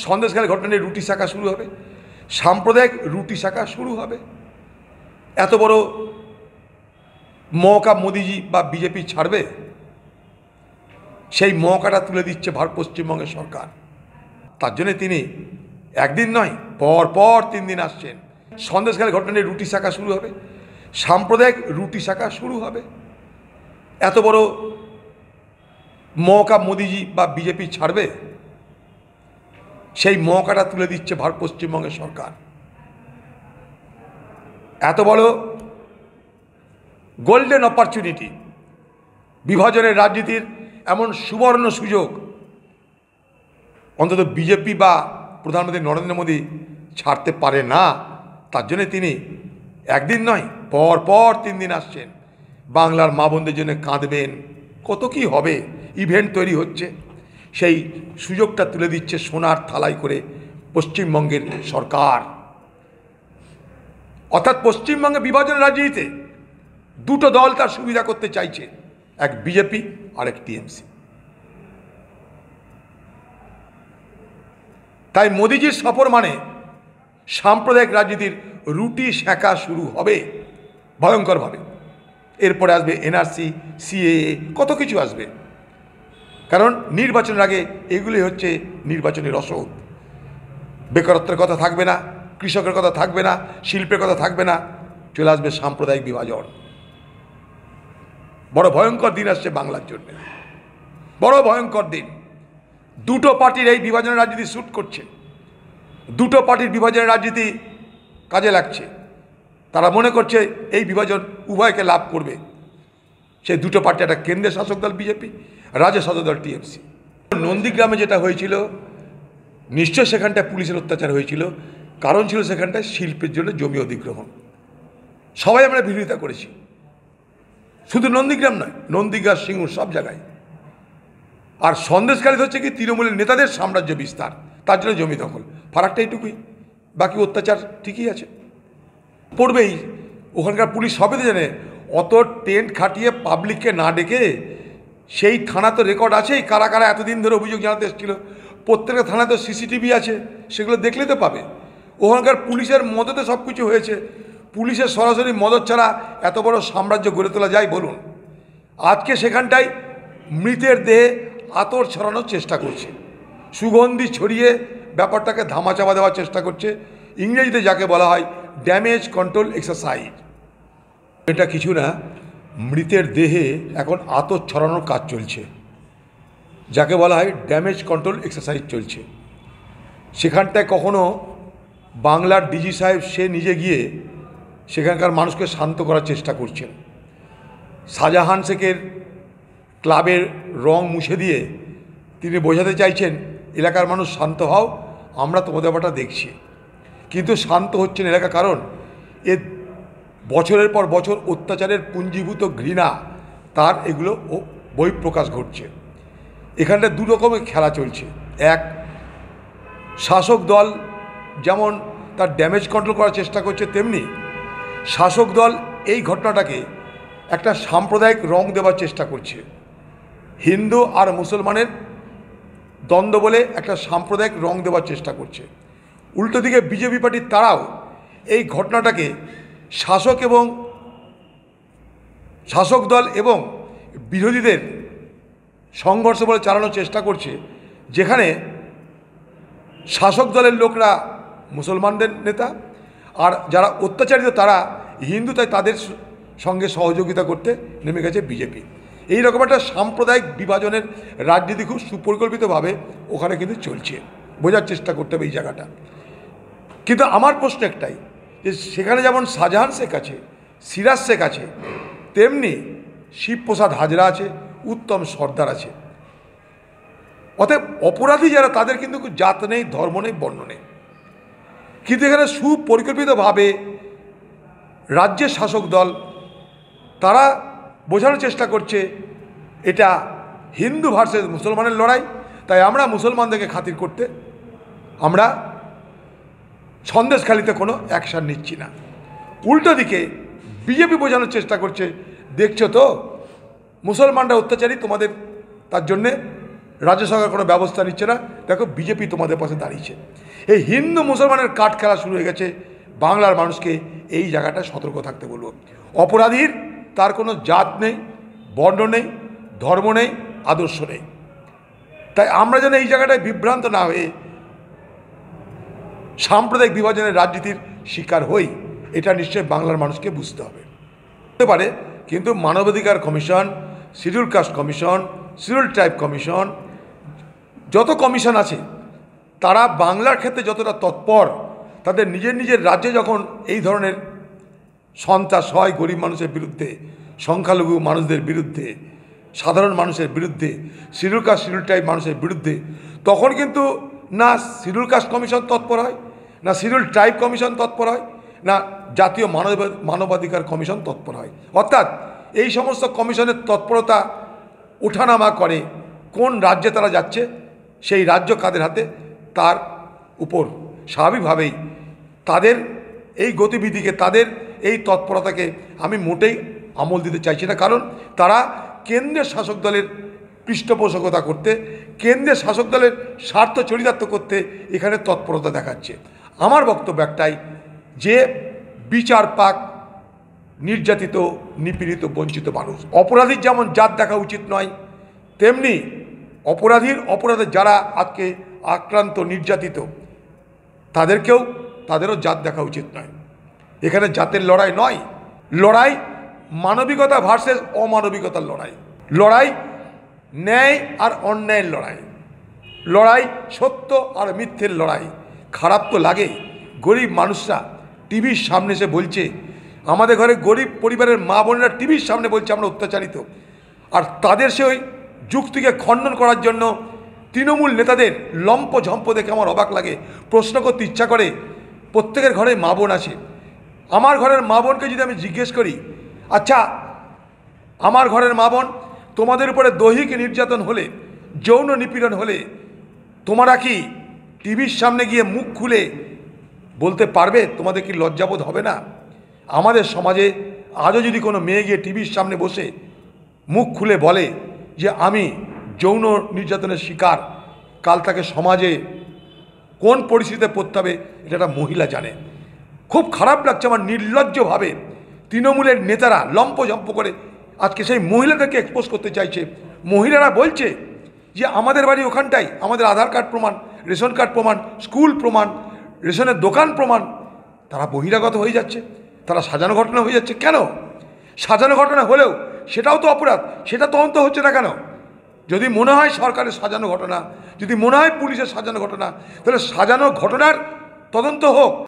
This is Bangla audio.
সন্দেশখালী ঘটনা নিয়ে রুটি শাখা শুরু হবে, সাম্প্রদায়িক রুটি শাখা শুরু হবে। এত বড় মৌকা মোদিজি বা বিজেপি ছাড়বে? সেই মৌকাটা তুলে দিচ্ছে পশ্চিমবঙ্গের সরকার। তার জন্য তিনি একদিন নয়, পর পর 3 দিন আসছেন। সন্দেশখালী ঘটনা নিয়ে রুটি শাখা শুরু হবে, সাম্প্রদায়িক রুটি শাখা শুরু হবে। এত বড় মৌকা মোদিজি বা বিজেপি ছাড়বে? সেই মৌকাটা তুলে দিচ্ছে পশ্চিমবঙ্গের সরকার। এত বড় গোল্ডেন অপরচুনিটি, বিভাজনের রাজনীতির এমন সুবর্ণ সুযোগ অন্তত বিজেপি বা প্রধানমন্ত্রী নরেন্দ্র মোদী ছাড়তে পারে না। তার জন্য তিনি একদিন নয়, পর পর 3 দিন আসছেন। বাংলার মা বোনদের জন্য কাঁদবেন, কত কি হবে, ইভেন্ট তৈরি হচ্ছে। সেই সুযোগটা তুলে দিচ্ছে সোনার থালাই করে পশ্চিমবঙ্গের সরকার। অর্থাৎ পশ্চিমবঙ্গে বিভাজনের রাজনীতিতে দুটো দল তার সুবিধা করতে চাইছে, এক বিজেপি আর এক টিএমসি। তাই মোদিজির সফর মানে সাম্প্রদায়িক রাজনীতির রুটি সেঁকা শুরু হবে ভয়ঙ্করভাবে। এরপরে আসবে এনআরসি, সিএএ, কত কিছু আসবে। কারণ নির্বাচনের আগে এগুলি হচ্ছে নির্বাচনী রসদ। বেকারত্বের কথা থাকবে না, কৃষকের কথা থাকবে না, শিল্পের কথা থাকবে না, চলে আসবে সাম্প্রদায়িক বিভাজন। বড় ভয়ঙ্কর দিন আসছে বাংলার জন্য, বড় ভয়ঙ্কর দিন। দুটো পার্টির এই বিভাজনের রাজনীতি শ্যুট করছে, দুটো পার্টির বিভাজনের রাজনীতি কাজে লাগছে। তারা মনে করছে এই বিভাজন উভয়কে লাভ করবে। সেই দুটো পার্টি, একটা কেন্দ্রের শাসক দল বিজেপি, রাজ্য শাসক দল টিএমসি। নন্দীগ্রামে যেটা হয়েছিল, নিশ্চয় সেখানটায় পুলিশের অত্যাচার হয়েছিল। কারণ ছিল সেখানটায় শিল্পের জন্য জমি অধিগ্রহণ। সবাই আমরা বিরোধিতা করেছি, শুধু নন্দীগ্রাম নয়, নন্দীগ্রাম, সিঙ্গুর, সব জায়গায়। আর সন্দেশখালী হচ্ছে কি তৃণমূলের নেতাদের সাম্রাজ্য বিস্তার, তার জন্য জমি দখল। ফারাকটা এইটুকুই, বাকি অত্যাচার ঠিকই আছে, পড়বেই। ওখানকার পুলিশ সবে তো জানে, অত টেন্ট খাটিয়ে পাবলিককে না ডেকে, সেই থানা তো রেকর্ড আছেই, কারা কারা এতদিন ধরে অভিযোগ জানাতে এসেছিল। প্রত্যেকটা থানায় তো সিসিটিভি আছে, সেগুলো দেখলে তো পাবে। ওখানকার পুলিশের মদতে সব কিছু হয়েছে। পুলিশের সরাসরি মদত ছাড়া এত বড় সাম্রাজ্য গড়ে তোলা যায় বলুন? আজকে সেখানটায় মৃতের দেহে আতর ছড়ানোর চেষ্টা করছে, সুগন্ধি ছড়িয়ে ব্যাপারটাকে ধামাচাপা দেওয়ার চেষ্টা করছে। ইংরেজিতে যাকে বলা হয় ড্যামেজ কন্ট্রোল এক্সারসাইজ। এটা কিছু না, মৃতের দেহে এখন আতর ছড়ানোর কাজ চলছে, যাকে বলা হয় ড্যামেজ কন্ট্রোল এক্সারসাইজ চলছে। সেখানটায় কখনো বাংলার ডিজি সাহেব সে নিজে গিয়ে সেখানকার মানুষকে শান্ত করার চেষ্টা করছেন। শাহজাহান শেখের ক্লাবের রং মুছে দিয়ে তিনি বোঝাতে চাইছেন, এলাকার মানুষ শান্ত হও, আমরা তোমাদের ব্যাপারটা দেখছি। কিন্তু শান্ত হচ্ছেন এলাকা, কারণ এ বছরের পর বছর অত্যাচারের পুঞ্জীভূত ঘৃণা, তার এগুলো বহিঃপ্রকাশ ঘটছে। এখানটা দু রকমের খেলা চলছে। এক, শাসক দল যেমন তার ড্যামেজ কন্ট্রোল করার চেষ্টা করছে, তেমনি শাসক দল এই ঘটনাটাকে একটা সাম্প্রদায়িক রং দেওয়ার চেষ্টা করছে। হিন্দু আর মুসলমানের দ্বন্দ্ব বলে একটা সাম্প্রদায়িক রং দেওয়ার চেষ্টা করছে। উল্টো দিকে বিজেপি পার্টির তারাও এই ঘটনাটাকে শাসক দল এবং বিরোধীদের সংঘর্ষ বলে চালানোর চেষ্টা করছে, যেখানে শাসক দলের লোকরা মুসলমানদের নেতা, আর যারা অত্যাচারিত তারা হিন্দু, তাই তাদের সঙ্গে সহযোগিতা করতে নেমে গেছে বিজেপি। এই রকম একটা সাম্প্রদায়িক বিভাজনের রাজনীতি খুব সুপরিকল্পিতভাবে ওখানে কিন্তু চলছে। বোঝার চেষ্টা করতে হবে এই জায়গাটা। কিন্তু আমার প্রশ্ন একটাই, যে সেখানে যেমন শাহজাহান শেখ আছে, সিরাজ শেখ আছে, তেমনি শিবপ্রসাদ হাজরা আছে, উত্তম সর্দার আছে। অতএব অপরাধী যারা, তাদের কিন্তু জাত নেই, ধর্ম নেই, বর্ণ নেই। কিন্তু এখানে সুপরিকল্পিতভাবে রাজ্যের শাসক দল তারা বোঝানোর চেষ্টা করছে এটা হিন্দু ভার্সেস মুসলমানের লড়াই, তাই আমরা মুসলমানদেরকে খাতির করতে আমরা সন্দেশখালীতে কোনো অ্যাকশান নিচ্ছি না। উল্টো দিকে বিজেপি বোঝানোর চেষ্টা করছে, দেখছো তো মুসলমানরা অত্যাচারী, তোমাদের তার জন্যে রাজ্য সরকার কোনো ব্যবস্থা নিচ্ছে না। দেখো বিজেপি তোমাদের পাশে দাঁড়িয়েছে। এই হিন্দু মুসলমানের কাঠ খেলা শুরু হয়ে গেছে। বাংলার মানুষকে এই জায়গাটায় সতর্ক থাকতে বলবো। অপরাধীর তার কোনো জাত নেই, বর্ণ নেই, ধর্ম নেই, আদর্শ নেই। তাই আমরা যেন এই জায়গাটায় বিভ্রান্ত না হয়ে সাম্প্রদায়িক বিভাজনের রাজনীতির শিকার হই, এটা নিশ্চয়ই বাংলার মানুষকে বুঝতে হবে। হতে পারে, কিন্তু মানবাধিকার commission, schedule caste commission, schedule tribe commission, যত কমিশন আছে তারা বাংলার ক্ষেত্রে যতটা তৎপর, তাদের নিজের নিজের রাজ্যে যখন এই ধরনের সন্ত্রাস হয় গরিব মানুষের বিরুদ্ধে, সংখ্যালঘু মানুষদের বিরুদ্ধে, সাধারণ মানুষের বিরুদ্ধে, শিডিউল কাস্ট শিডিউল ট্রাইব মানুষের বিরুদ্ধে, তখন কিন্তু না শিডিউল কাস্ট কমিশন তৎপর হয়, না শিডিউল ট্রাইব কমিশন তৎপর হয়, না জাতীয় মানবাধিকার কমিশন তৎপর হয়। অর্থাৎ এই সমস্ত কমিশনের তৎপরতা ওঠানামা করে কোন রাজ্যে তারা যাচ্ছে, সেই রাজ্য কাদের হাতে, তার উপর স্বাভাবিকভাবেই তাদের এই গতিবিধিকে, তাদের এই তৎপরতাকে আমি মোটেই আমল দিতে চাইছি না। কারণ তারা কেন্দ্রের শাসক দলের পৃষ্ঠপোষকতা করতে, কেন্দ্রের শাসক দলের স্বার্থ চরিতার্থ করতে এখানে তৎপরতা দেখাচ্ছে। আমার বক্তব্য একটাই, যে বিচার পাক নির্যাতিত, নিপীড়িত, বঞ্চিত মানুষ। অপরাধীর যেমন জাত দেখা উচিত নয়, তেমনি অপরাধে যারা আজকে আক্রান্ত, নির্যাতিত, তাদেরও জাত দেখা উচিত নয়। এখানে জাতের লড়াই নয়, লড়াই মানবিকতা ভার্সেস অমানবিকতার লড়াই, লড়াই ন্যায় আর অন্যায়ের লড়াই, লড়াই সত্য আর মিথ্যের লড়াই। খারাপ তো লাগে, গরিব মানুষরা টিভির সামনে এসে বলছে, আমাদের ঘরে গরিব পরিবারের মা বোনেরা টিভির সামনে বলছে আমরা অত্যাচারিত, আর তাদের সেই যুক্তিকে খণ্ডন করার জন্য তৃণমূল নেতাদের লম্পঝম্প দেখে আমার অবাক লাগে। প্রশ্ন করতে ইচ্ছা করে, প্রত্যেকের ঘরে মা বোন আছে। আমার ঘরের মা বোনকে যদি আমি জিজ্ঞেস করি, আচ্ছা আমার ঘরের মা বোন, তোমাদের উপরে দৈহিক নির্যাতন হলে, যৌন নিপীড়ন হলে তোমরা কি টিভির সামনে গিয়ে মুখ খুলে বলতে পারবে? তোমাদের কি লজ্জাবোধ হবে না? আমাদের সমাজে আজও যদি কোনো মেয়ে গিয়ে টিভির সামনে বসে মুখ খুলে বলে যে আমি যৌন নির্যাতনের শিকার, কাল তাকে সমাজে কোন পরিস্থিতিতে পড়তে হবে এটা একটা মহিলা জানে। খুব খারাপ লাগছে আমার, নির্লজ্জভাবে তৃণমূলের নেতারা লম্পঝম্প করে আজকে সেই মহিলাদেরকে এক্সপোজ করতে চাইছে। মহিলারা বলছে যে আমাদের বাড়ি ওখানটাই, আমাদের আধার কার্ড প্রমাণ, রেশন কার্ড প্রমাণ, স্কুল প্রমাণ, রেশনের দোকান প্রমাণ। তারা বহিরাগত হয়ে যাচ্ছে, তারা সাজানো ঘটনা হয়ে যাচ্ছে। কেন সাজানো ঘটনা হলেও সেটাও তো অপরাধ, সেটা তদন্ত হচ্ছে না কেন? যদি মনে হয় সরকারের সাজানো ঘটনা, যদি মনে হয় পুলিশের সাজানো ঘটনা, তাহলে সাজানো ঘটনার তদন্ত হোক।